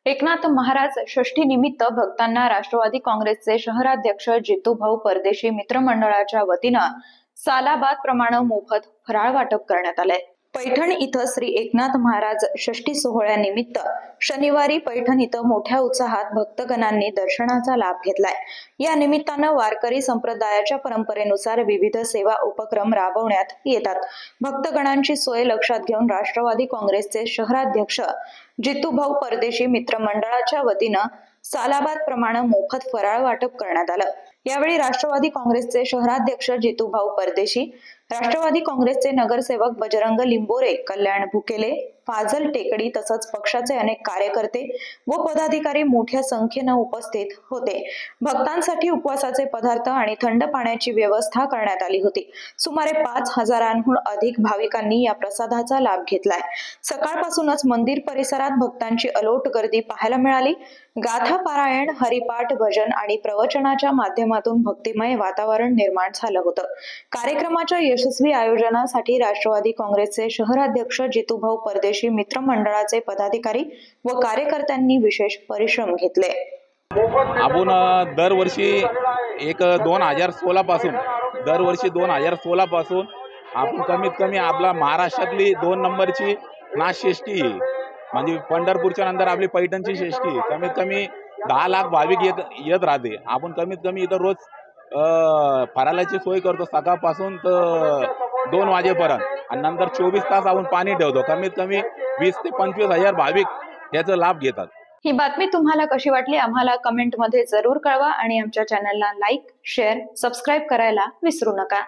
एकनाथ महाराज षष्ठी निमित्त भक्तांना राष्ट्रवादी काँग्रेसचे शहराध्यक्ष जितूभाऊ परदेशी मित्रमंडळाच्या वतीनं सालाबाद प्रमाणे मोफत फराळ वाटप करण्यात आले। पैठण इथं श्री एकनाथ महाराज षष्ठी सोहळ्यानिमित्त शनिवारी पैठण इथं मोठ्या उत्साहात भक्तगणांनी दर्शनाचा लाभ घेतलाय। या निमित्तानं वारकरी संप्रदायाच्या परंपरेनुसार विविध सेवा उपक्रम राबवण्यात येतात। भक्तगणांची सोय लक्षात घेऊन राष्ट्रवादी काँग्रेसचे शहराध्यक्ष जितूभाऊ परदेशी मित्रमंडळाच्या वतीनं सालाबाद प्रमाणे मोफत फराळ वाटप करण्यात आलं। यावेळी राष्ट्रवादी काँग्रेसचे शहराध्यक्ष जितूभाऊ परदेशी, राष्ट्रवादी काँग्रेसचे नगरसेवक बजरंग लिंबोरे, कल्याण भुकेले, फाजल टेकडी तसंच पक्षाचे अनेक कार्यकर्ते व पदाधिकारी मोठ्या संख्येने उपस्थित होते। भक्तांसाठी उपवासाचे पदार्थ आणि थंड पाण्याची व्यवस्था करण्यात आली होती। सुमारे 5,000हून अधिक भाविकांनी या प्रसादाचा लाभ घेतलाय। सकाळपासूनच मंदिर परिसरात भक्तांची अलोट गर्दी पाहायला मिळाली। गाथा पारायण, हरिपाठ, भजन आणि प्रवचनाच्या माध्यमातून भक्तिमय वातावरण निर्माण झालं होतं। कार्यक्रमाच्या यशस्वी आयोजनासाठी राष्ट्रवादी काँग्रेसचे शहराध्यक्ष जितूभाऊ परदेशी मित्रमंडळाचे पदाधिकारी व कार्यकर्त्यांनी विशेष परिश्रम घेतले। आपण दरवर्षी 2016 पासून आपण कमीत कमी आपला महाराष्ट्रातली 2 नंबरची नाथषष्ठी म्हणजे पंढरपूरच्या नंतर आपली पैठणची षष्ठी कमीत कमी 10 लाख भाविक येत राहते। आपण कमीत कमी इथं रोज फराळाची सोय करतो सकाळपासून तर 2 वाजेपर्यंत आणि नंतर 24 तास आपण पाणी ठेवतो। कमीत कमी 20 ते 25 हजार भाविक याचा लाभ घेतात। ही बातमी तुम्हाला कशी वाटली आम्हाला कमेंट मध्ये जरूर कळवा आणि आमच्या चॅनलला लाईक, शेअर, सबस्क्राईब करायला विसरू नका।